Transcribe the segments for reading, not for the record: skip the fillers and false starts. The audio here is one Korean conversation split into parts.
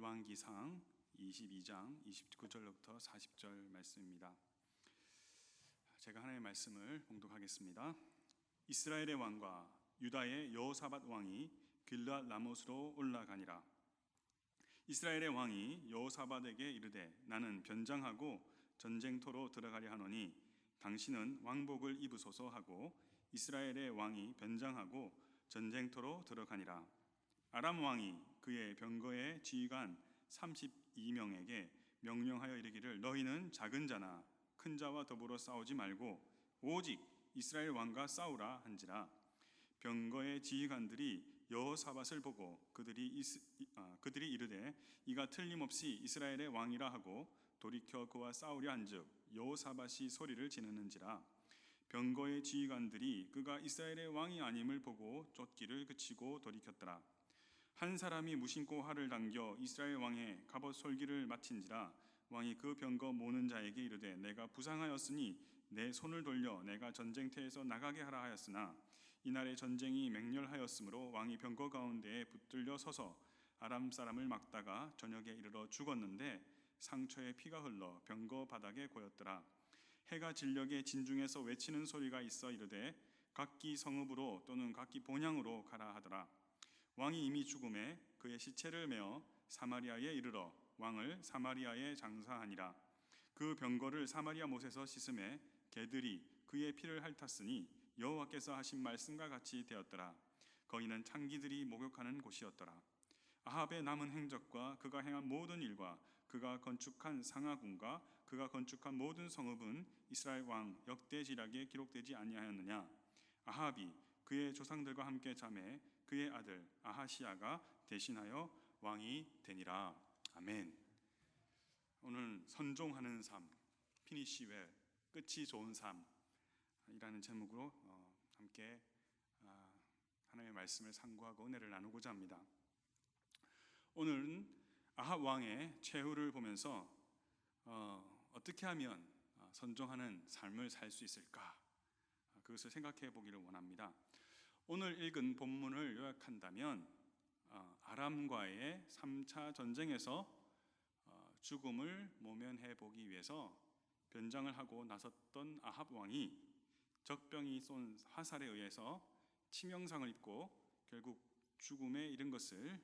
열왕기상 22장 29절부터 40절 말씀입니다. 제가 하나님의 말씀을 봉독하겠습니다. 이스라엘의 왕과 유다의 여호사밧 왕이 길르앗 라못으로 올라가니라. 이스라엘의 왕이 여호사밧에게 이르되 나는 변장하고 전쟁터로 들어가려 하노니 당신은 왕복을 입으소서 하고 이스라엘의 왕이 변장하고 전쟁터로 들어가니라. 아람 왕이 그의 병거의 지휘관 32명에게 명령하여 이르기를 너희는 작은 자나 큰 자와 더불어 싸우지 말고 오직 이스라엘 왕과 싸우라 한지라. 병거의 지휘관들이 여호사밧을 보고 그들이 이르되 이가 틀림없이 이스라엘의 왕이라 하고 돌이켜 그와 싸우려 한즉 여호사밧이 소리를 지르는지라. 병거의 지휘관들이 그가 이스라엘의 왕이 아님을 보고 쫓기를 그치고 돌이켰더라. 한 사람이 무심코 활을 당겨 이스라엘 왕의 갑옷 솔기를 마친지라. 왕이 그 병거 모는 자에게 이르되 내가 부상하였으니 내 손을 돌려 내가 전쟁터에서 나가게 하라 하였으나 이날의 전쟁이 맹렬하였으므로 왕이 병거 가운데에 붙들려 서서 아람 사람을 막다가 저녁에 이르러 죽었는데 상처에 피가 흘러 병거 바닥에 고였더라. 해가 진녘에 진중에서 외치는 소리가 있어 이르되 각기 성읍으로 또는 각기 본향으로 가라 하더라. 왕이 이미 죽음에 그의 시체를 메어 사마리아에 이르러 왕을 사마리아에 장사하니라. 그 병거를 사마리아 못에서 씻음에 개들이 그의 피를 핥았으니 여호와께서 하신 말씀과 같이 되었더라. 거기는 창기들이 목욕하는 곳이었더라. 아합의 남은 행적과 그가 행한 모든 일과 그가 건축한 상하궁과 그가 건축한 모든 성읍은 이스라엘 왕 역대지략에 기록되지 아니하였느냐. 아합이 그의 조상들과 함께 잠에 그의 아들 아하시야가 대신하여 왕이 되니라. 아멘. 오늘 선종하는 삶, 피니시 웰, 끝이 좋은 삶이라는 제목으로 함께 하나님의 말씀을 상고하고 은혜를 나누고자 합니다. 오늘은 아합 왕의 최후를 보면서 어떻게 하면 선종하는 삶을 살 수 있을까, 그것을 생각해 보기를 원합니다. 오늘 읽은 본문을 요약한다면 아람과의 3차 전쟁에서 죽음을 모면해 보기 위해서 변장을 하고 나섰던 아합 왕이 적병이 쏜 화살에 의해서 치명상을 입고 결국 죽음에 이른 것을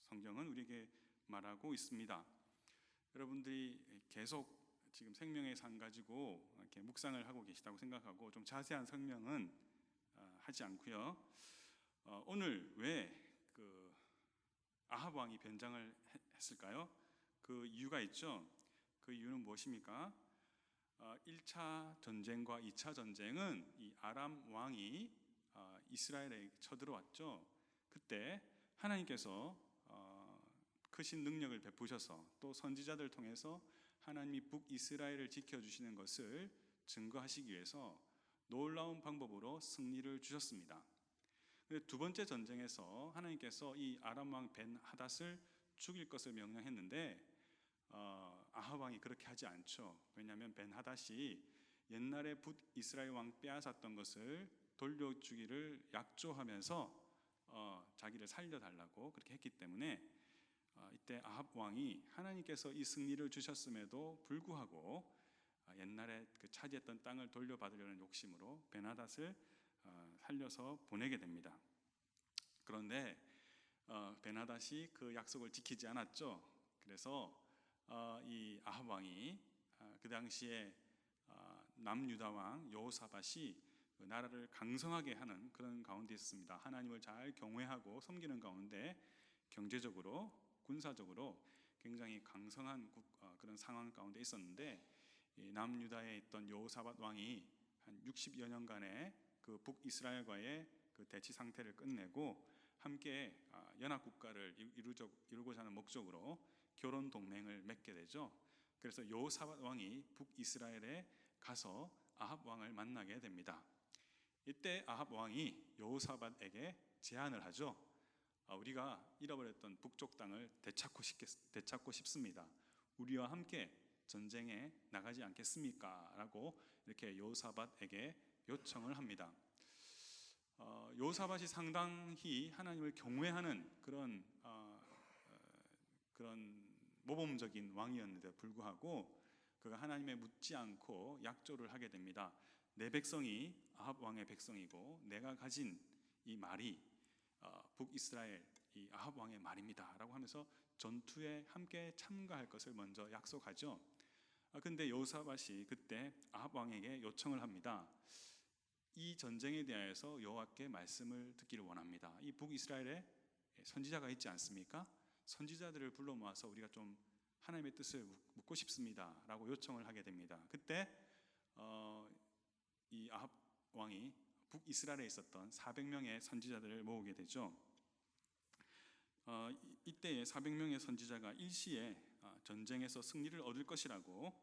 성경은 우리에게 말하고 있습니다. 여러분들이 계속 지금 생명의 상 가지고 이렇게 묵상을 하고 계시다고 생각하고 좀 자세한 설명은 하지 않고요. 오늘 왜 그 아합 왕이 변장을 했을까요? 그 이유가 있죠. 그 이유는 무엇입니까? 1차 전쟁과 2차 전쟁은 이 아람 왕이 이스라엘에 쳐들어왔죠. 그때 하나님께서 크신 능력을 베푸셔서 또 선지자들 통해서 하나님이 북이스라엘을 지켜주시는 것을 증거하시기 위해서 놀라운 방법으로 승리를 주셨습니다. 두 번째 전쟁에서 하나님께서 이 아람 왕 벤하닷을 죽일 것을 명령했는데 아합 왕이 그렇게 하지 않죠. 왜냐하면 벤하닷이 옛날에 북이스라엘 왕 빼앗았던 것을 돌려주기를 약조하면서 자기를 살려달라고 그렇게 했기 때문에 이때 아합 왕이 하나님께서 이 승리를 주셨음에도 불구하고 옛날에 그 차지했던 땅을 돌려받으려는 욕심으로 벤하닷을 살려서 보내게 됩니다. 그런데 벤하닷이 그 약속을 지키지 않았죠. 그래서 이 아합 왕이 그 당시에 남유다 왕 여호사밧이 그 나라를 강성하게 하는 그런 가운데 있었습니다. 하나님을 잘 경외하고 섬기는 가운데 경제적으로 군사적으로 굉장히 강성한 그런 상황 가운데 있었는데 이 남유다에 있던 여호사밧 왕이 한 60여 년간의 그 북이스라엘과의 그 대치 상태를 끝내고 함께 연합 국가를 이루고자 하는 목적으로 결혼 동맹을 맺게 되죠. 그래서 여호사밧 왕이 북이스라엘에 가서 아합 왕을 만나게 됩니다. 이때 아합 왕이 여호사밧에게 제안을 하죠. 우리가 잃어버렸던 북쪽 땅을 되찾고 싶습니다. 우리와 함께 전쟁에 나가지 않겠습니까? 라고 이렇게 여호사밧에게 요청을 합니다. 여호사밧이 상당히 하나님을 경외하는 그런 그런 모범적인 왕이었는데도 불구하고 그가 하나님의 묻지 않고 약조를 하게 됩니다. 내 백성이 아합 왕의 백성이고 내가 가진 이 말이 북이스라엘 이 아합 왕의 말입니다 라고 하면서 전투에 함께 참가할 것을 먼저 약속하죠. 근데 여호사밧이 그때 아합 왕에게 요청을 합니다. 이 전쟁에 대하여서 여호와께 말씀을 듣기를 원합니다. 이 북이스라엘에 선지자가 있지 않습니까? 선지자들을 불러 모아서 우리가 좀 하나님의 뜻을 묻고 싶습니다 라고 요청을 하게 됩니다. 그때 이 아합 왕이 북이스라엘에 있었던 400명의 선지자들을 모으게 되죠. 이때에 400명의 선지자가 일시에 전쟁에서 승리를 얻을 것이라고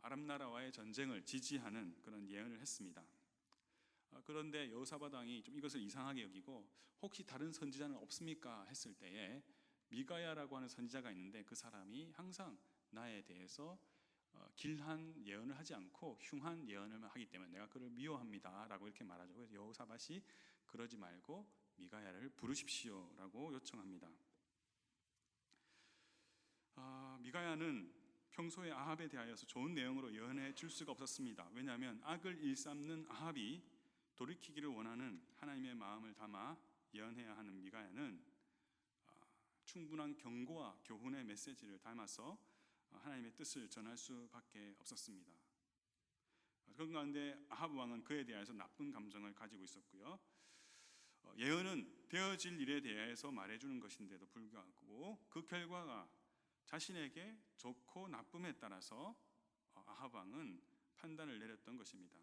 아람 나라와의 전쟁을 지지하는 그런 예언을 했습니다. 그런데 여호사밧 왕이 좀 이것을 이상하게 여기고 혹시 다른 선지자는 없습니까? 했을 때에 미가야라고 하는 선지자가 있는데 그 사람이 항상 나에 대해서 길한 예언을 하지 않고 흉한 예언을 하기 때문에 내가 그를 미워합니다 라고 이렇게 말하죠. 그래서 여호사밧이 그러지 말고 미가야를 부르십시오 라고 요청합니다. 미가야는 평소에 아합에 대하여서 좋은 내용으로 예언해 줄 수가 없었습니다. 왜냐하면 악을 일삼는 아합이 돌이키기를 원하는 하나님의 마음을 담아 예언해야 하는 미가야는 충분한 경고와 교훈의 메시지를 담아서 하나님의 뜻을 전할 수밖에 없었습니다. 그런 가운데 아합 왕은 그에 대해서 나쁜 감정을 가지고 있었고요. 예언은 되어질 일에 대해서 말해주는 것인데도 불구하고 그 결과가 자신에게 좋고 나쁨에 따라서 아합 왕은 판단을 내렸던 것입니다.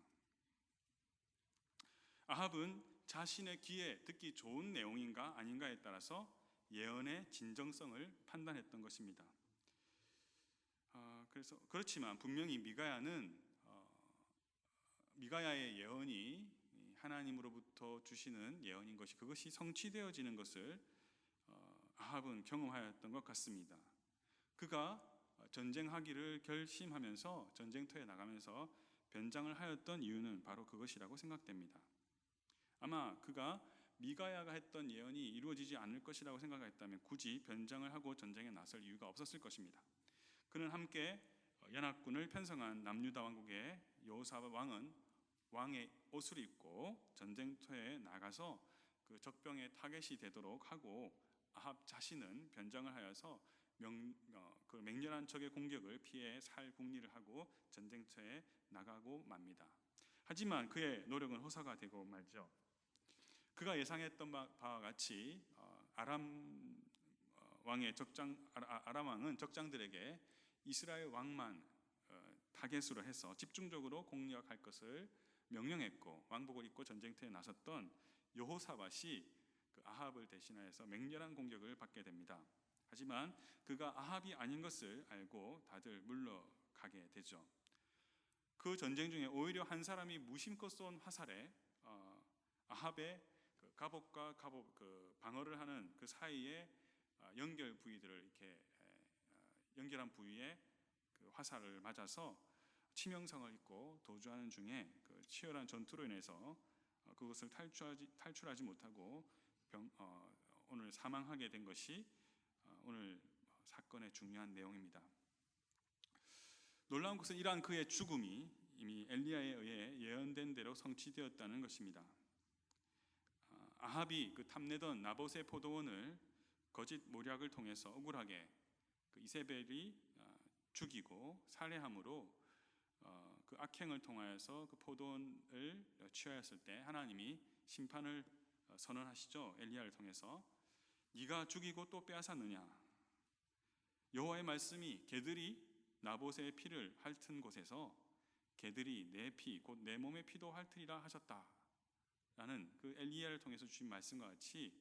아합은 자신의 귀에 듣기 좋은 내용인가 아닌가에 따라서 예언의 진정성을 판단했던 것입니다. 그렇지만 분명히 미가야의 예언이 하나님으로부터 주시는 예언인 것이 그것이 성취되어지는 것을 아합은 경험하였던 것 같습니다. 그가 전쟁하기를 결심하면서 전쟁터에 나가면서 변장을 하였던 이유는 바로 그것이라고 생각됩니다. 아마 그가 미가야가 했던 예언이 이루어지지 않을 것이라고 생각했다면 굳이 변장을 하고 전쟁에 나설 이유가 없었을 것입니다. 그는 함께 연합군을 편성한 남유다 왕국의 여호사밧 왕은 왕의 옷을 입고 전쟁터에 나가서 그 적병의 타겟이 되도록 하고 아합 자신은 변장을 하여서 그 맹렬한 적의 공격을 피해 살 궁리를 하고 전쟁터에 나가고 맙니다. 하지만 그의 노력은 허사가 되고 말죠. 그가 예상했던 바와 같이 아람 왕은 적장들에게 이스라엘 왕만 타겟으로 해서 집중적으로 공격할 것을 명령했고 왕복을 입고 전쟁터에 나섰던 여호사밧이 그 아합을 대신하여서 맹렬한 공격을 받게 됩니다. 하지만 그가 아합이 아닌 것을 알고 다들 물러가게 되죠. 그 전쟁 중에 오히려 한 사람이 무심코 쏜 화살에 아합의 그 갑옷과 갑옷 그 방어를 하는 그 사이에 연결 부위들을 이렇게 연결한 부위에 그 화살을 맞아서 치명상을 입고 도주하는 중에 그 치열한 전투로 인해서 그것을 탈출하지 못하고 오늘 사망하게 된 것이 오늘 사건의 중요한 내용입니다. 놀라운 것은 이러한 그의 죽음이 이미 엘리야에 의해 예언된 대로 성취되었다는 것입니다. 아합이 그 탐내던 나봇의 포도원을 거짓 모략을 통해서 억울하게 그 이세벨이 죽이고 살해함으로 그 악행을 통하여서 그 포도원을 취하였을 때 하나님이 심판을 선언하시죠. 엘리야를 통해서 네가 죽이고 또 빼앗았느냐. 여호와의 말씀이 개들이 나봇의 피를 핥은 곳에서 개들이 내 피 곧 내 몸의 피도 핥으리라 하셨다 라는 그 엘리야를 통해서 주신 말씀과 같이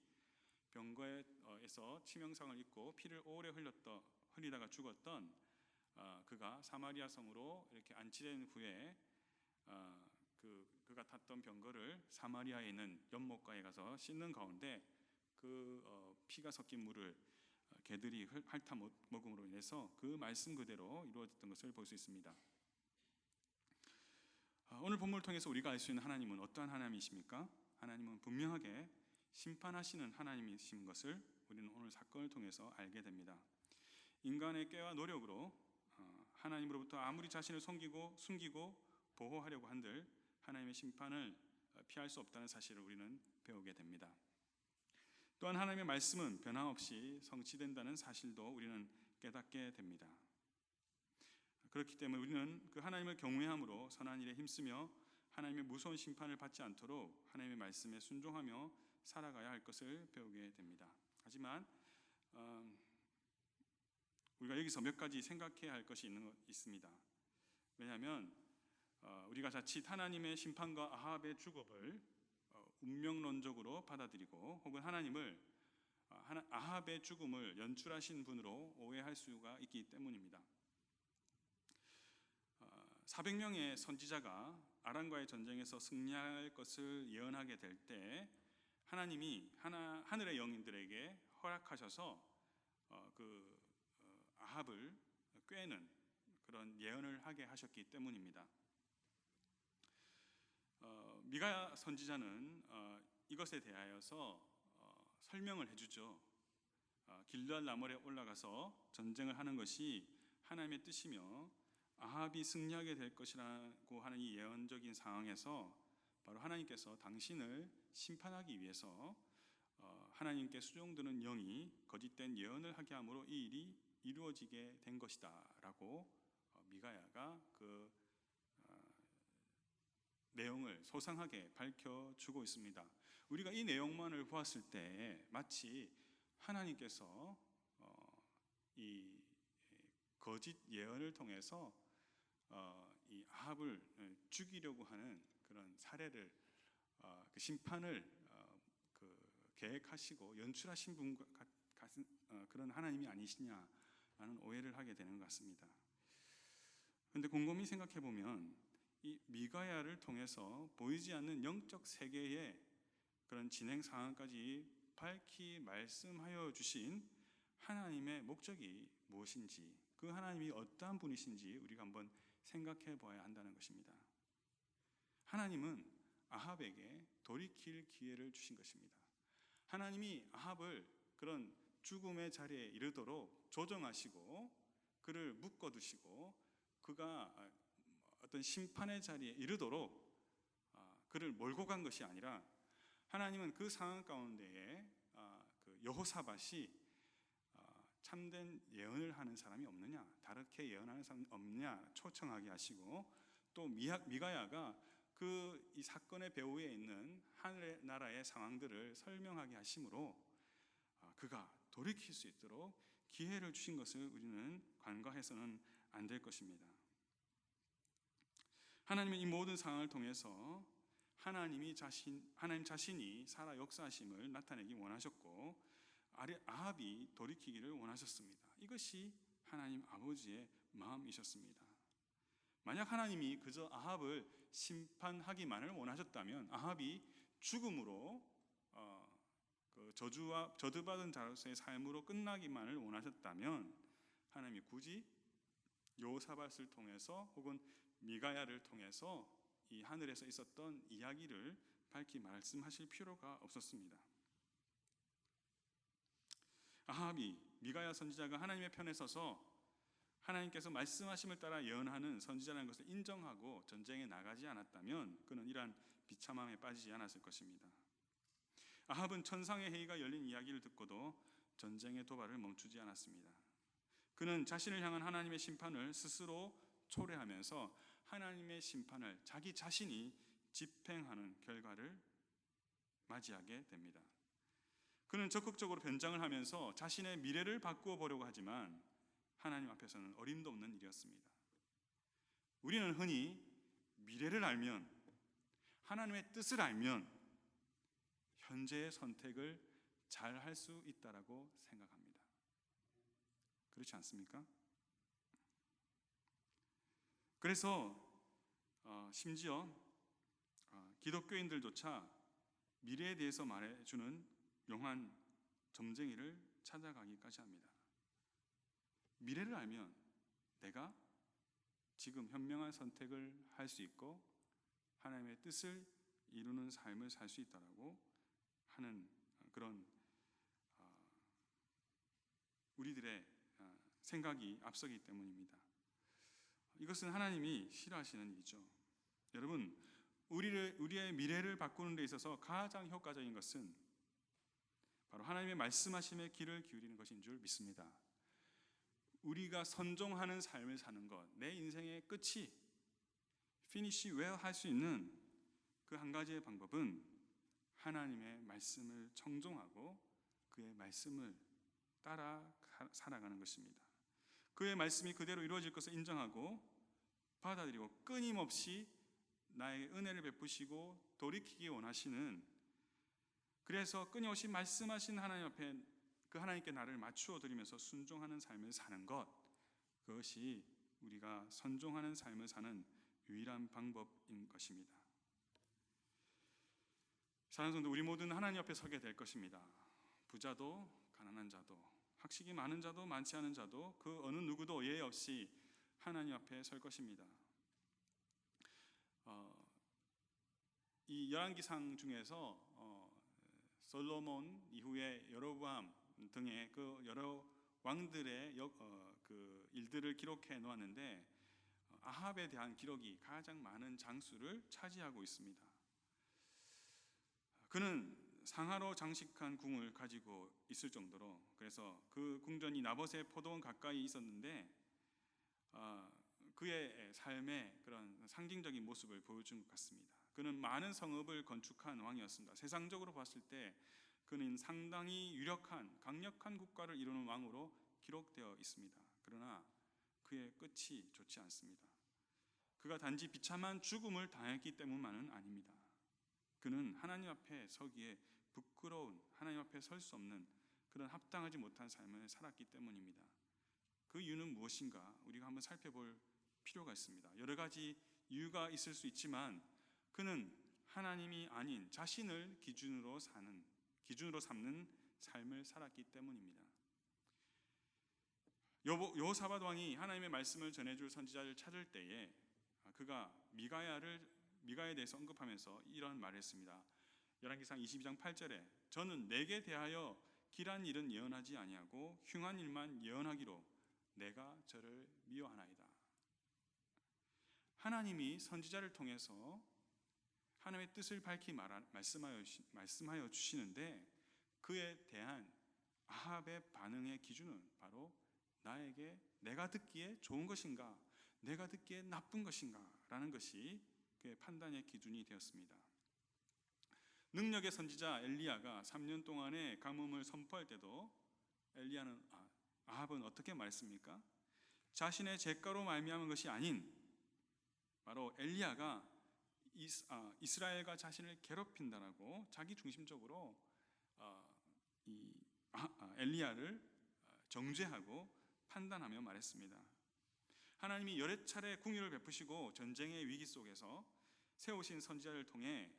병거에서 치명상을 입고 피를 오래 흘리다가 죽었던 그가 사마리아 성으로 이렇게 안치된 후에 그가 탔던 병거를 사마리아에 있는 연못가에 가서 씻는 가운데 그 피가 섞인 물을 개들이 핥아 먹음으로 인해서 그 말씀 그대로 이루어졌던 것을 볼 수 있습니다. 오늘 본문을 통해서 우리가 알 수 있는 하나님은 어떠한 하나님이십니까? 하나님은 분명하게 심판하시는 하나님이신 것을 우리는 오늘 사건을 통해서 알게 됩니다. 인간의 깨와 노력으로 하나님으로부터 아무리 자신을 숨기고 보호하려고 한들 하나님의 심판을 피할 수 없다는 사실을 우리는 배우게 됩니다. 또한 하나님의 말씀은 변함없이 성취된다는 사실도 우리는 깨닫게 됩니다. 그렇기 때문에 우리는 그 하나님을 경외함으로 선한 일에 힘쓰며 하나님의 무서운 심판을 받지 않도록 하나님의 말씀에 순종하며 살아가야 할 것을 배우게 됩니다. 하지만 우리가 여기서 몇 가지 생각해야 할 것이 있습니다. 왜냐하면 우리가 자칫 하나님의 심판과 아합의 죽음을 운명론적으로 받아들이고 혹은 하나님을 아합의 죽음을 연출하신 분으로 오해할 수가 있기 때문입니다. 400명의 선지자가 아람과의 전쟁에서 승리할 것을 예언하게 될 때 하나님이 하늘의 영인들에게 허락하셔서 아합을 꾀는 그런 예언을 하게 하셨기 때문입니다. 미가야 선지자는 이것에 대하여서 설명을 해주죠. 길르앗 라몰에 올라가서 전쟁을 하는 것이 하나님의 뜻이며 아합이 승리하게 될 것이라고 하는 이 예언적인 상황에서 바로 하나님께서 당신을 심판하기 위해서 하나님께 수종드는 영이 거짓된 예언을 하게 함으로 이 일이 이루어지게 된 것이다 라고 미가야가 그 내용을 소상하게 밝혀주고 있습니다. 우리가 이 내용만을 보았을 때 마치 하나님께서 이 거짓 예언을 통해서 이 아합을 죽이려고 하는 그런 사례를 그 심판을 계획하시고 연출하신 분 같은 그런 하나님이 아니시냐라는 오해를 하게 되는 것 같습니다. 그런데 곰곰이 생각해 보면 이 미가야를 통해서 보이지 않는 영적 세계의 그런 진행 상황까지 밝히 말씀하여 주신 하나님의 목적이 무엇인지, 그 하나님이 어떠한 분이신지 우리가 한번 생각해 보아야 한다는 것입니다. 하나님은 아합에게 돌이킬 기회를 주신 것입니다. 하나님이 아합을 그런 죽음의 자리에 이르도록 조정하시고 그를 묶어두시고 그가 어떤 심판의 자리에 이르도록 그를 몰고 간 것이 아니라 하나님은 그 상황 가운데에 그 여호사밧이 참된 예언을 하는 사람이 없느냐, 다르게 예언하는 사람이 없느냐 초청하게 하시고 또 미가야가 이 사건의 배후에 있는 하늘의 나라의 상황들을 설명하게 하심으로 그가 돌이킬 수 있도록 기회를 주신 것을 우리는 간과해서는 안 될 것입니다. 하나님은 이 모든 상황을 통해서 하나님 자신이 살아 역사하심을 나타내기 원하셨고 아합이 돌이키기를 원하셨습니다. 이것이 하나님 아버지의 마음이셨습니다. 만약 하나님이 그저 아합을 심판하기만을 원하셨다면, 아합이 죽음으로 저주받은 자로서의 삶으로 끝나기만을 원하셨다면 하나님이 굳이 여호사밧을 통해서 혹은 미가야를 통해서 이 하늘에서 있었던 이야기를 밝히 말씀하실 필요가 없었습니다. 아합이 미가야 선지자가 하나님의 편에 서서 하나님께서 말씀하심을 따라 예언하는 선지자라는 것을 인정하고 전쟁에 나가지 않았다면 그는 이러한 비참함에 빠지지 않았을 것입니다. 아합은 천상의 회의가 열린 이야기를 듣고도 전쟁의 도발을 멈추지 않았습니다. 그는 자신을 향한 하나님의 심판을 스스로 초래하면서 하나님의 심판을 자기 자신이 집행하는 결과를 맞이하게 됩니다. 그는 적극적으로 변장을 하면서 자신의 미래를 바꾸어 보려고 하지만 하나님 앞에서는 어림도 없는 일이었습니다. 우리는 흔히 미래를 알면, 하나님의 뜻을 알면 현재의 선택을 잘 할 수 있다라고 생각합니다. 그렇지 않습니까? 그래서 심지어 기독교인들조차 미래에 대해서 말해주는 용한 점쟁이를 찾아가기까지 합니다. 미래를 알면 내가 지금 현명한 선택을 할 수 있고 하나님의 뜻을 이루는 삶을 살 수 있다라고 하는 그런 우리들의 생각이 앞서기 때문입니다. 이것은 하나님이 싫어하시는 일이죠. 여러분, 우리의 미래를 바꾸는 데 있어서 가장 효과적인 것은 바로 하나님의 말씀하심에 귀를 기울이는 것인 줄 믿습니다. 우리가 선종하는 삶을 사는 것, 내 인생의 끝이 피니시 웨어 할 수 있는 그 한 가지의 방법은 하나님의 말씀을 청종하고 그의 말씀을 따라 살아가는 것입니다. 그의 말씀이 그대로 이루어질 것을 인정하고 받아들이고 끊임없이 나에게 은혜를 베푸시고 돌이키기 원하시는, 그래서 끊임없이 말씀하신 하나님 앞에 그 하나님께 나를 맞추어 드리면서 순종하는 삶을 사는 것, 그것이 우리가 선종하는 삶을 사는 유일한 방법인 것입니다. 사랑하는 성도, 우리 모두는 하나님 앞에 서게 될 것입니다. 부자도 가난한 자도, 학식이 많은 자도 많지 않은 자도, 그 어느 누구도 예외 없이 하나님 앞에 설 것입니다. 이 열왕기상 중에서 솔로몬 이후에 여로보암 등의 그 여러 왕들의 그 일들을 기록해 놓았는데, 아합에 대한 기록이 가장 많은 장수를 차지하고 있습니다. 그는 상하로 장식한 궁을 가지고 있을 정도로, 그래서 그 궁전이 나봇의 포도원 가까이 있었는데 그의 삶의 그런 상징적인 모습을 보여준 것 같습니다. 그는 많은 성읍을 건축한 왕이었습니다. 세상적으로 봤을 때 그는 상당히 유력한 강력한 국가를 이루는 왕으로 기록되어 있습니다. 그러나 그의 끝이 좋지 않습니다. 그가 단지 비참한 죽음을 당했기 때문만은 아닙니다. 그는 하나님 앞에 서기에 부끄러운, 하나님 앞에 설 수 없는 그런 합당하지 못한 삶을 살았기 때문입니다. 그 이유는 무엇인가 우리가 한번 살펴볼 필요가 있습니다. 여러 가지 이유가 있을 수 있지만 그는 하나님이 아닌 자신을 기준으로 삼는 삶을 살았기 때문입니다. 여호사밧 왕이 하나님의 말씀을 전해줄 선지자를 찾을 때에 그가 미가에 대해서 언급하면서 이런 말을 했습니다. 열왕기상 22장 8절에 저는 내게 대하여 길한 일은 예언하지 아니하고 흉한 일만 예언하기로 내가 저를 미워하나이다. 하나님이 선지자를 통해서 하나님의 뜻을 밝히 말씀하여 주시는데, 그에 대한 아합의 반응의 기준은 바로 내가 듣기에 좋은 것인가, 내가 듣기에 나쁜 것인가 라는 것이 그의 판단의 기준이 되었습니다. 능력의 선지자 엘리야가 3년 동안의 가뭄을 선포할 때도 아합은 어떻게 말했습니까? 자신의 죄가로 말미암은 것이 아닌 바로 엘리야가 이스라엘과 자신을 괴롭힌다라고 자기 중심적으로 엘리야를 정죄하고 판단하며 말했습니다. 하나님이 여러 차례 궁유를 베푸시고 전쟁의 위기 속에서 세우신 선지자를 통해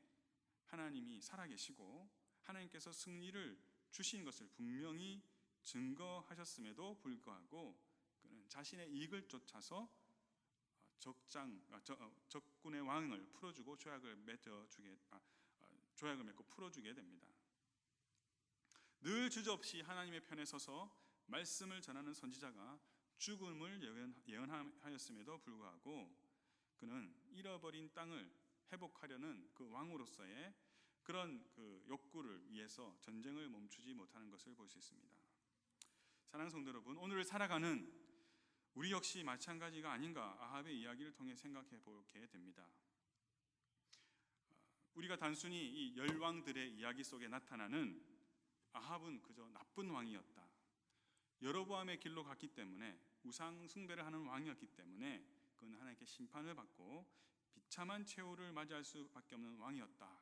하나님이 살아계시고 하나님께서 승리를 주신 것을 분명히 증거하셨음에도 불구하고 그는 자신의 이익을 쫓아서 적군의 왕을 풀어주고 조약을 맺고 풀어주게 됩니다. 늘 주저없이 하나님의 편에 서서 말씀을 전하는 선지자가 죽음을 예언하였음에도 불구하고 그는 잃어버린 땅을 회복하려는 그 왕으로서의 그런 그 욕구를 위해서 전쟁을 멈추지 못하는 것을 볼 수 있습니다. 사랑하는 성도 여러분, 오늘 살아가는 우리 역시 마찬가지가 아닌가 아합의 이야기를 통해 생각해 보게 됩니다. 우리가 단순히 이 열왕들의 이야기 속에 나타나는 아합은 그저 나쁜 왕이었다, 여로보암의 길로 갔기 때문에 우상 숭배를 하는 왕이었기 때문에 그는 하나님께 심판을 받고 비참한 최후를 맞이할 수밖에 없는 왕이었다.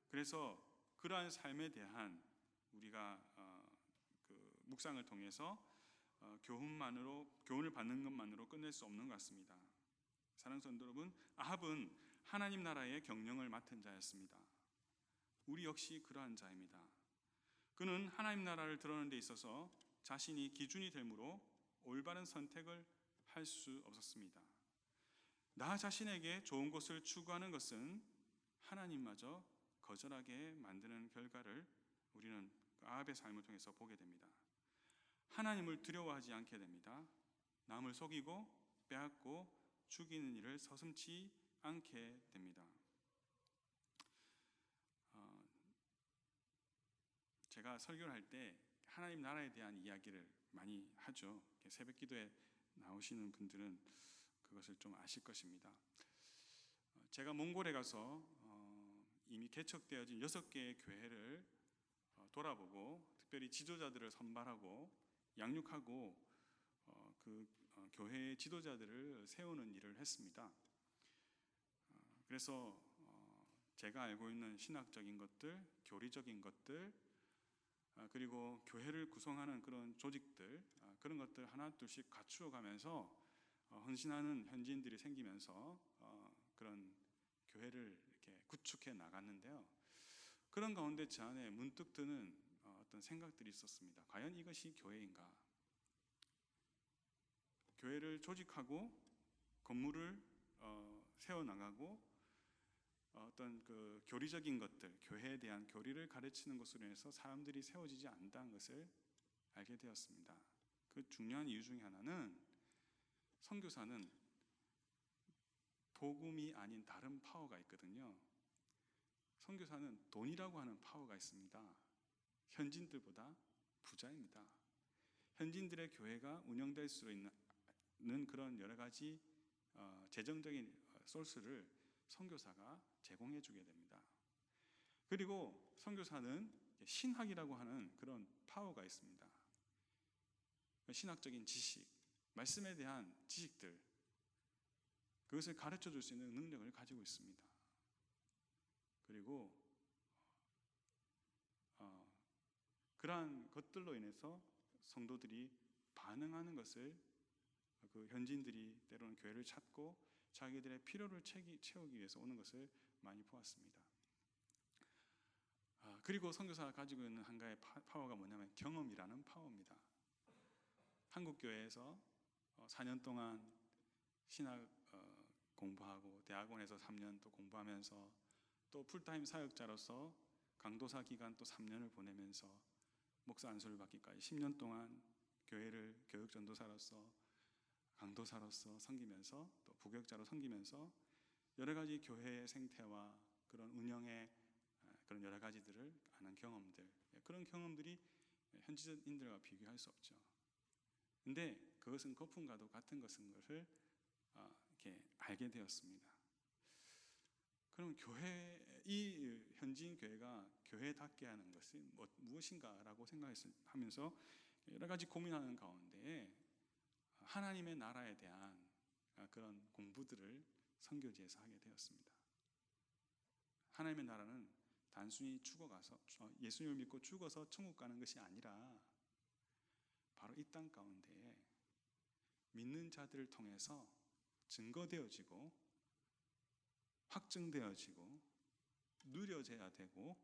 그래서 그러한 삶에 대한 우리가 그 묵상을 통해서 교훈을 받는 것만으로 끝낼 수 없는 것 같습니다. 사랑하는 성도 여러분, 아합은 하나님 나라의 경영을 맡은 자였습니다. 우리 역시 그러한 자입니다. 그는 하나님 나라를 드러내는 데 있어서 자신이 기준이 되므로 올바른 선택을 할 수 없었습니다. 나 자신에게 좋은 것을 추구하는 것은 하나님마저 거절하게 만드는 결과를 우리는 아합의 삶을 통해서 보게 됩니다. 하나님을 두려워하지 않게 됩니다. 남을 속이고 빼앗고 죽이는 일을 서슴지 않게 됩니다. 제가 설교를 할 때 하나님 나라에 대한 이야기를 많이 하죠. 새벽 기도에 나오시는 분들은 그것을 좀 아실 것입니다. 제가 몽골에 가서 이미 개척되어진 6개의 교회를 돌아보고 특별히 지도자들을 선발하고 양육하고 교회의 지도자들을 세우는 일을 했습니다. 그래서 제가 알고 있는 신학적인 것들, 교리적인 것들, 그리고 교회를 구성하는 그런 조직들, 그런 것들 하나 둘씩 갖추어 가면서 헌신하는 현지인들이 생기면서 그런 교회를 이렇게 구축해 나갔는데요. 그런 가운데 제 안에 문득 드는 어떤 생각들이 있었습니다. 과연 이것이 교회인가? 교회를 조직하고 건물을 세워나가고 어떤 그 교리적인 것들, 교회에 대한 교리를 가르치는 것으로 해서 사람들이 세워지지 않는다는 것을 알게 되었습니다. 그 중요한 이유 중에 하나는 선교사는 도금이 아닌 다른 파워가 있거든요. 선교사는 돈이라고 하는 파워가 있습니다. 현지인들보다 부자입니다. 현지인들의 교회가 운영될 수 있는 그런 여러 가지 재정적인 소스를 선교사가 제공해 주게 됩니다. 그리고 선교사는 신학이라고 하는 그런 파워가 있습니다. 신학적인 지식, 말씀에 대한 지식들, 그것을 가르쳐 줄 수 있는 능력을 가지고 있습니다. 그리고 그러한 것들로 인해서 성도들이 반응하는 것을 그 현지인들이 때로는 교회를 찾고 자기들의 필요를 채우기 위해서 오는 것을 많이 보았습니다. 그리고 선교사가 가지고 있는 한 가지 파워가 뭐냐면 경험이라는 파워입니다. 한국 교회에서 4년 동안 신학 공부하고 대학원에서 3년 또 공부하면서 또 풀타임 사역자로서 강도사 기간 또 3년을 보내면서 목사 안수를 받기까지 10년 동안 교회를 교육 전도사로서 강도사로서 섬기면서 또 부교육자로 섬기면서 여러 가지 교회의 생태와 그런 운영의 그런 여러 가지들을 아는 경험들, 그런 경험들이 현지인들과 비교할 수 없죠. 근데 그것은 거품과도 같은 것인 것을 이렇게 알게 되었습니다. 그럼 이 현지인 교회가 교회답게 하는 것이 무엇인가라고 생각하면서 여러 가지 고민하는 가운데 하나님의 나라에 대한 그런 공부들을 선교지에서 하게 되었습니다. 하나님의 나라는 단순히 죽어가서 예수님을 믿고 죽어서 천국 가는 것이 아니라 바로 이 땅 가운데에 믿는 자들을 통해서 증거되어지고 확증되어지고 누려져야 되고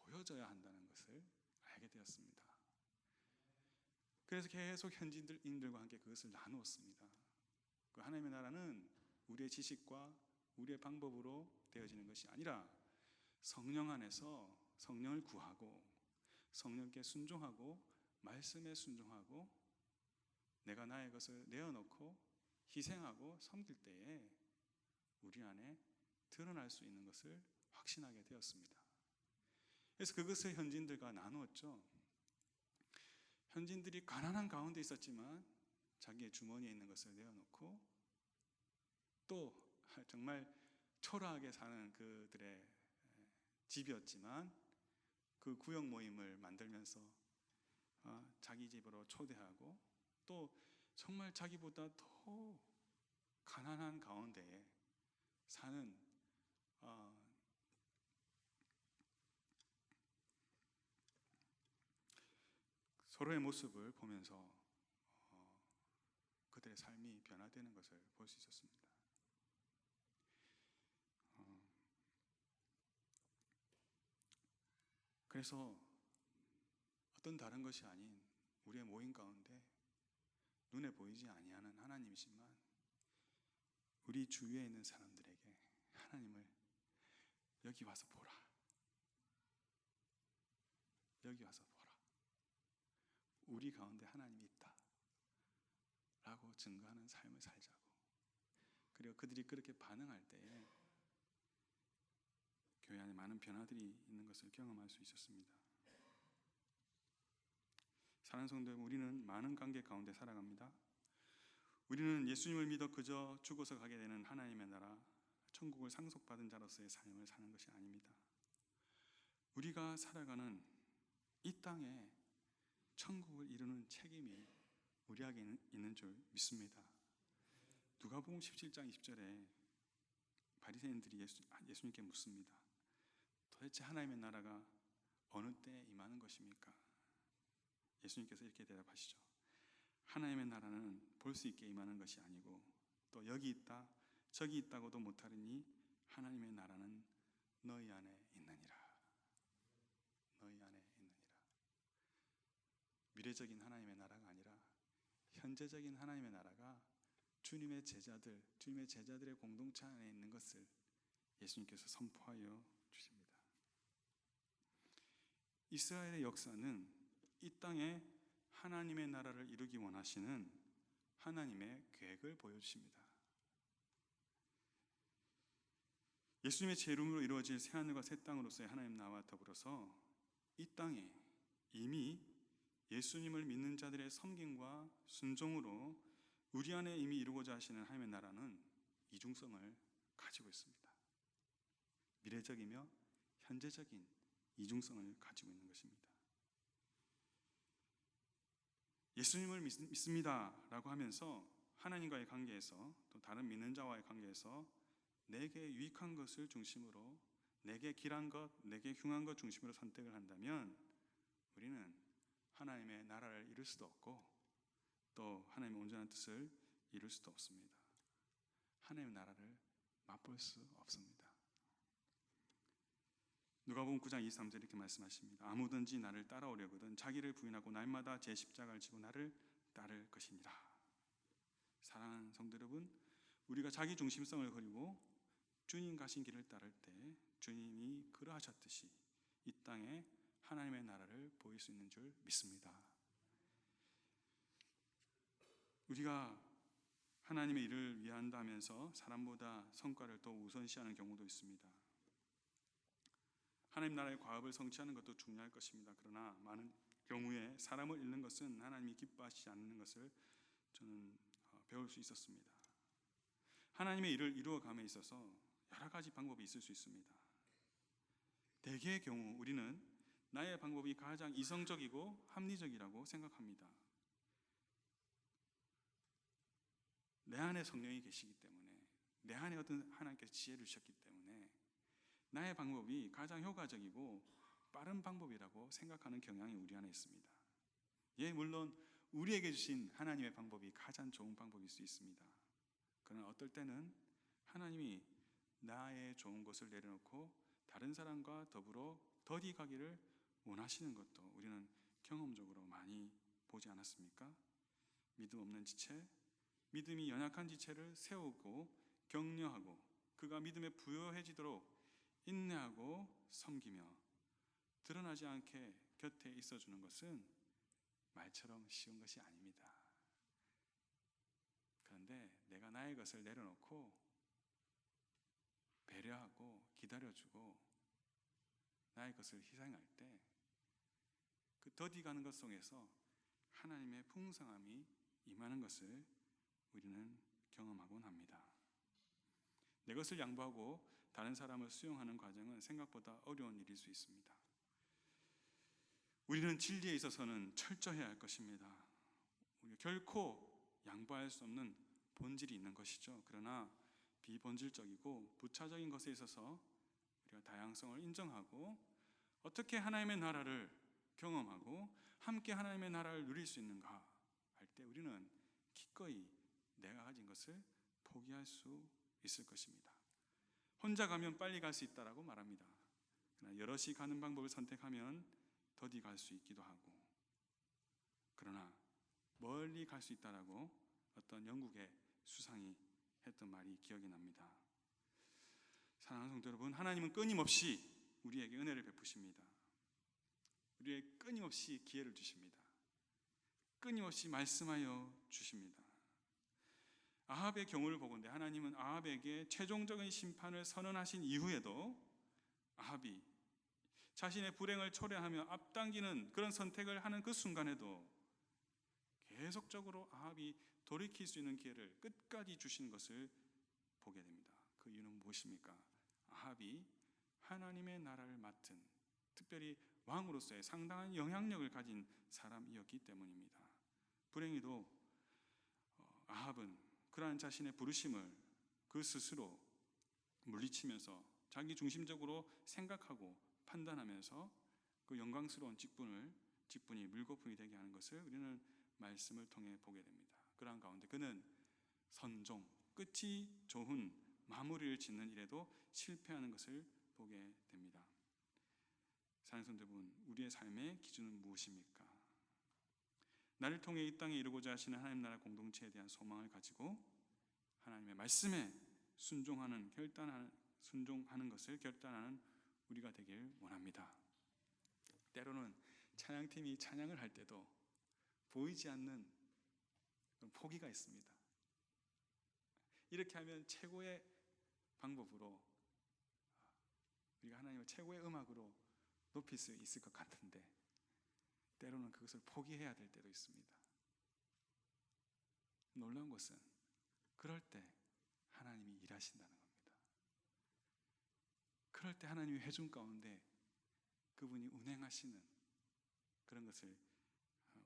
보여져야 한다는 것을 알게 되었습니다. 그래서 계속 현지인들과 함께 그것을 나누었습니다. 그 하나님의 나라는 우리의 지식과 우리의 방법으로 되어지는 것이 아니라 성령 안에서 성령을 구하고 성령께 순종하고 말씀에 순종하고 내가 나의 것을 내어놓고 희생하고 섬길 때에 우리 안에 드러날 수 있는 것을 확신하게 되었습니다. 그래서 그것을 현지인들과 나누었죠. 현지인들이 가난한 가운데 있었지만 자기의 주머니에 있는 것을 내어놓고 또 정말 초라하게 사는 그들의 집이었지만 그 구역 모임을 만들면서 자기 집으로 초대하고 또 정말 자기보다 더 가난한 가운데에 사는 서로의 모습을 보면서 그들의 삶이 변화되는 것을 볼 수 있었습니다. 그래서 어떤 다른 것이 아닌 우리의 모임 가운데 눈에 보이지 아니하는 하나님이지만 우리 주위에 있는 사람들에게 하나님을 여기 와서 보라. 여기 와서 보라. 우리 가운데 하나님이 있다 라고 증거하는 삶을 살자고. 그리고 그들이 그렇게 반응할 때에 교회 안에 많은 변화들이 있는 것을 경험할 수 있었습니다. 사랑하는 성도 여러분, 우리는 많은 관계 가운데 살아갑니다. 우리는 예수님을 믿어 그저 죽어서 가게 되는 하나님의 나라, 천국을 상속받은 자로서의 삶을 사는 것이 아닙니다. 우리가 살아가는 이 땅에 천국을 이루는 책임이 우리에게 있는 줄 믿습니다. 누가복음 17장 20절에 바리새인들이 예수님께 묻습니다. 도대체 하나님의 나라가 어느 때에 임하는 것입니까? 예수님께서 이렇게 대답하시죠. 하나님의 나라는 볼 수 있게 임하는 것이 아니고 또 여기 있다 저기 있다고도 못하리니 하나님의 나라는 너희 안에 있느니라. 너희 안에 있느니라. 미래적인 하나님의 나라가 아니라 현재적인 하나님의 나라가 주님의 제자들의 공동체 안에 있는 것을 예수님께서 선포하여 주십니다. 이스라엘의 역사는 이 땅에 하나님의 나라를 이루기 원하시는 하나님의 계획을 보여주십니다. 예수님의 제 이름으로 이루어질 새하늘과 새 땅으로서의 하나님 나라와 더불어서 이 땅에 이미 예수님을 믿는 자들의 섬김과 순종으로 우리 안에 이미 이루고자 하시는 하나님의 나라는 이중성을 가지고 있습니다. 미래적이며 현재적인 이중성을 가지고 있는 것입니다. 예수님을 믿습니다 라고 하면서 하나님과의 관계에서 또 다른 믿는 자와의 관계에서 내게 유익한 것을 중심으로, 내게 길한 것, 내게 흉한 것 중심으로 선택을 한다면 우리는 하나님의 나라를 이룰 수도 없고 또 하나님의 온전한 뜻을 이룰 수도 없습니다. 하나님의 나라를 맛볼 수 없습니다. 누가복음 9장 23절 이렇게 말씀하십니다. 아무든지 나를 따라오려거든 자기를 부인하고 날마다 제 십자가를 지고 나를 따를 것이니라. 사랑하는 성도 여러분, 우리가 자기 중심성을 버리고 주님 가신 길을 따를 때 주님이 그러하셨듯이 이 땅에 하나님의 나라를 보일 수 있는 줄 믿습니다. 우리가 하나님의 일을 위한다 하면서 사람보다 성과를 더 우선시하는 경우도 있습니다. 하나님 나라의 과업을 성취하는 것도 중요할 것입니다. 그러나 많은 경우에 사람을 잃는 것은 하나님이 기뻐하시지 않는 것을 저는 배울 수 있었습니다. 하나님의 일을 이루어감에 있어서 여러 가지 방법이 있을 수 있습니다. 대개의 경우 우리는 나의 방법이 가장 이성적이고 합리적이라고 생각합니다. 내 안에 성령이 계시기 때문에, 내 안에 어떤 하나님께서 지혜를 주셨기 때문에 나의 방법이 가장 효과적이고 빠른 방법이라고 생각하는 경향이 우리 안에 있습니다. 예, 물론 우리에게 주신 하나님의 방법이 가장 좋은 방법일 수 있습니다. 그러나 어떨 때는 하나님이 나의 좋은 것을 내려놓고 다른 사람과 더불어 더디 가기를 원하시는 것도 우리는 경험적으로 많이 보지 않았습니까? 믿음 없는 지체, 믿음이 연약한 지체를 세우고 격려하고 그가 믿음에 부여해지도록 인내하고 섬기며 드러나지 않게 곁에 있어주는 것은 말처럼 쉬운 것이 아닙니다. 그런데 내가 나의 것을 내려놓고 배려하고 기다려주고 나의 것을 희생할 때 그 더디 가는 것 속에서 하나님의 풍성함이 임하는 것을 우리는 경험하곤 합니다. 내 것을 양보하고 다른 사람을 수용하는 과정은 생각보다 어려운 일일 수 있습니다. 우리는 진리에 있어서는 철저해야 할 것입니다. 우리가 결코 양보할 수 없는 본질이 있는 것이죠. 그러나 비본질적이고 부차적인 것에 있어서 우리가 다양성을 인정하고 어떻게 하나님의 나라를 경험하고 함께 하나님의 나라를 누릴 수 있는가 할 때 우리는 기꺼이 내가 가진 것을 포기할 수 있을 것입니다. 혼자 가면 빨리 갈 수 있다라고 말합니다. 그러나 여럿이 가는 방법을 선택하면 더디 갈 수 있기도 하고, 그러나 멀리 갈 수 있다라고 어떤 영국의 수상이 했던 말이 기억이 납니다. 사랑하는 성도 여러분, 하나님은 끊임없이 우리에게 은혜를 베푸십니다. 우리에게 끊임없이 기회를 주십니다. 끊임없이 말씀하여 주십니다. 아합의 경우를 보건대 하나님은 아합에게 최종적인 심판을 선언하신 이후에도 아합이 자신의 불행을 초래하며 앞당기는 그런 선택을 하는 그 순간에도 계속적으로 아합이 돌이킬 수 있는 기회를 끝까지 주신 것을 보게 됩니다. 그 이유는 무엇입니까? 아합이 하나님의 나라를 맡은, 특별히 왕으로서의 상당한 영향력을 가진 사람이었기 때문입니다. 불행히도 아합은 그러한 자신의 부르심을 그 스스로 물리치면서 자기 중심적으로 생각하고 판단하면서 그 영광스러운 직분이 물거품이 되게 하는 것을 우리는 말씀을 통해 보게 됩니다. 그러한 가운데 그는 선종, 끝이 좋은 마무리를 짓는 일에도 실패하는 것을 보게 됩니다. 사랑하는 성도분, 우리의 삶의 기준은 무엇입니까? 나를 통해 이 땅에 이루고자 하시는 하나님 나라 공동체에 대한 소망을 가지고 하나님의 말씀에 순종하는 것을 결단하는 우리가 되길 원합니다. 때로는 찬양팀이 찬양을 할 때도 보이지 않는 그런 포기가 있습니다. 이렇게 하면 최고의 방법으로 우리가 하나님을 최고의 음악으로 높일 수 있을 것 같은데 때로는 그것을 포기해야 될 때도 있습니다. 놀라운 것은 그럴 때 하나님이 일하신다는 겁니다. 그럴 때 하나님의 회중 가운데 그분이 운행하시는 그런 것을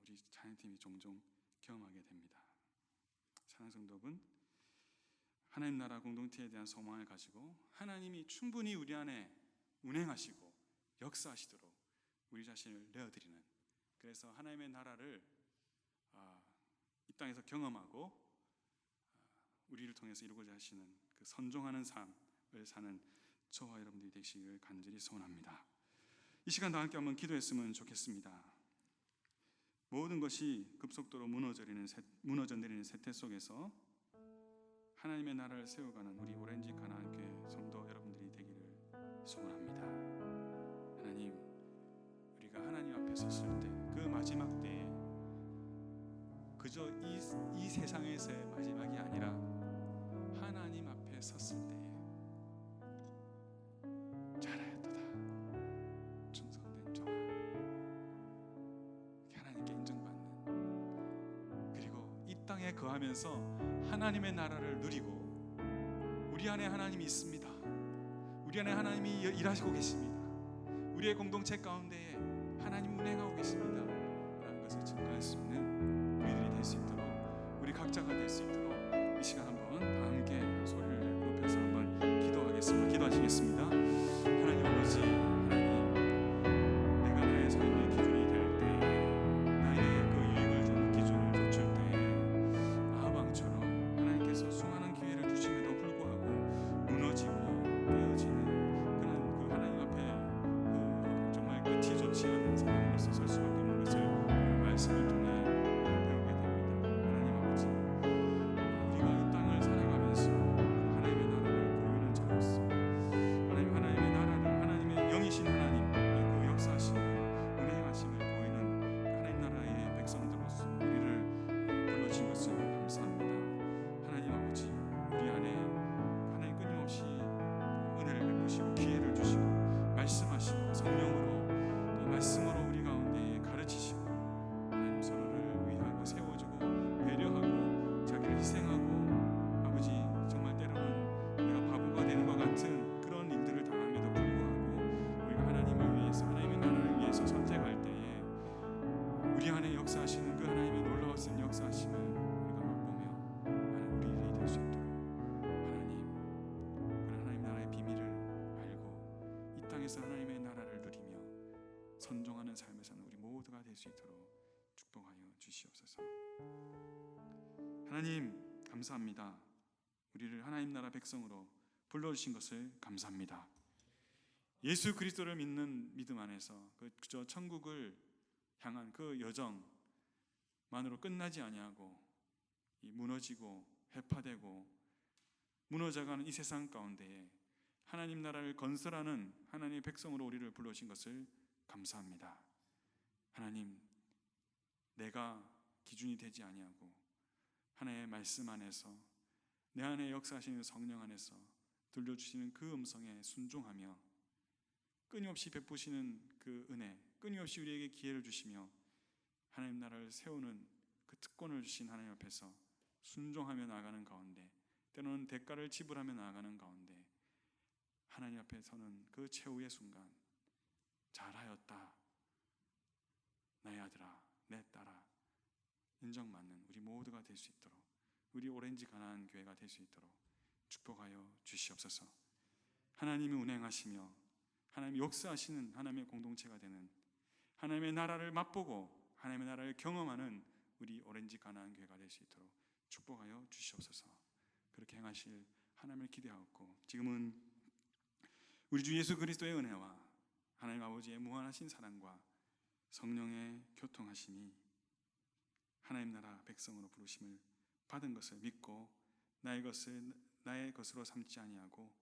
우리 찬양팀이 종종 경험하게 됩니다. 사랑하는 성도분, 하나님 나라 공동체에 대한 소망을 가지고 하나님이 충분히 우리 안에 운행하시고 역사하시도록 우리 자신을 내어드리는, 그래서 하나님의 나라를 이 땅에서 경험하고 우리를 통해서 이루고자 하시는 그 선종하는 삶을 사는 저와 여러분들이 되시길 간절히 소원합니다. 이 시간 다 함께 한번 기도했으면 좋겠습니다. 모든 것이 급속도로 무너져 내리는 세태 속에서 하나님의 나라를 세워가는 우리 오렌지 가나안교회 성도 여러분들이 되기를 소원합니다. 하나님, 우리가 하나님 앞에 섰을 때 그 마지막 때에 그저 이 세상에서의 마지막이 아니라 하나님 앞에 섰을 때에 잘하였도다, 충성된 종아, 하나님께 인정받는, 그리고 이 땅에 거하면서 하나님의 나라를 누리고 우리 안에 하나님이 있습니다. 우리 안에 하나님이 일하시고 계십니다. 우리의 공동체 가운데에 하나님 운행하고 계십니다 라는 것을 증거할 수 있는 우리들이 될 수 있도록, 우리 각자가 될 수 있도록 이 시간 한번 다 함께 소리를 높여서 한번 기도하겠습니다. 기도하시겠습니다. 하나님 아버지, 하나님, 내가 나의 삶의 기준이 될 때, 나의 그 유익을 주는 기준을 갖출 때 아합왕처럼 하나님께서 수많은 기회를 주심에도 불구하고 무너지고 깨어지는 그런 그 하나님 앞에 정말 끝이 좋지 않은 상황으로서 설 수밖에 없는 것을 말씀을 통해 배우게 됩니다. 하나님 아버지, 우리가 이 땅을 살아가면서 하나님의 나라를 보이는 자로서 하나님의 나라를, 하나님의 영이신 하나님의 그 역사하심을, 운행하심을 보이는 하나님 나라의 백성들로서 우리를 불러주신 것을 감사합니다. 하나님 아버지, 우리 안에 하나님 끊임없이 은혜를 베푸시고 기회를 주시고 말씀하시고 성령으로 또 말씀으로 우리 가운데 가르치시고 하나님 서로를 위하여 세워주고 배려하고 자기를 희생하고 아버지, 정말 때로는 내가 바보가 되는 것 같은 그런 일들을 당함에도 불구하고 우리가 하나님을 위해서, 하나님의 나라를 위해서 선택할 때에 우리 안에 역사하시는 그 하나님의 놀라우신 역사하심을 우리가 맛보며 하나님 우리들이 될 수 있도록 하나님 나라의 비밀을 알고 이 땅에서 하나님의 나라를 누리며 선종하는 삶을 사는 우리 모두가 될 수 있도록 축복하여 주시옵소서. 하나님 감사합니다. 우리를 하나님 나라 백성으로 불러주신 것을 감사합니다. 예수 그리스도를 믿는 믿음 안에서 그저 천국을 향한 그 여정만으로 끝나지 아니하고 이 무너지고 회파되고 무너져가는 이 세상 가운데에 하나님 나라를 건설하는 하나님의 백성으로 우리를 불러주신 것을 감사합니다. 하나님, 내가 기준이 되지 아니하고 하나님의 말씀 안에서 내 안에 역사하시는 성령 안에서 들려주시는 그 음성에 순종하며 끊임없이 베푸시는 그 은혜, 끊임없이 우리에게 기회를 주시며 하나님 나라를 세우는 그 특권을 주신 하나님 앞에서 순종하며 나아가는 가운데, 때로는 대가를 지불하며 나아가는 가운데 하나님 앞에 서는 그 최후의 순간, 잘하였다 나의 아들아 내 딸아, 인정받는 우리 모두가 될 수 있도록, 우리 오렌지 가나안 교회가 될 수 있도록 축복하여 주시옵소서. 하나님이 운행하시며 하나님이 역사하시는 하나님의 공동체가 되는, 하나님의 나라를 맛보고 하나님의 나라를 경험하는 우리 오렌지 가나안 교회가 될 수 있도록 축복하여 주시옵소서. 그렇게 행하실 하나님을 기대하옵고, 지금은 우리 주 예수 그리스도의 은혜와 하나님 아버지의 무한하신 사랑과 성령의 교통하심이 하나님 나라 백성으로 부르심을 받은 것을 믿고 나의 것을 나의 것으로 삼지 아니하고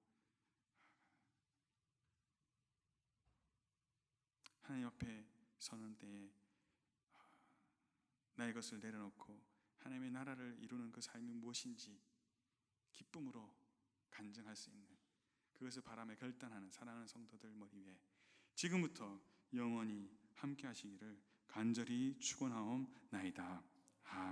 하나님 앞에 서는 때에 나의 것을 내려놓고 하나님의 나라를 이루는 그 삶이 무엇인지 기쁨으로 간증할 수 있는, 그것을 바람에 결단하는 사랑하는 성도들 머리 위에 지금부터 영원히 함께 하시기를 간절히 축원하옵나이다. 아멘.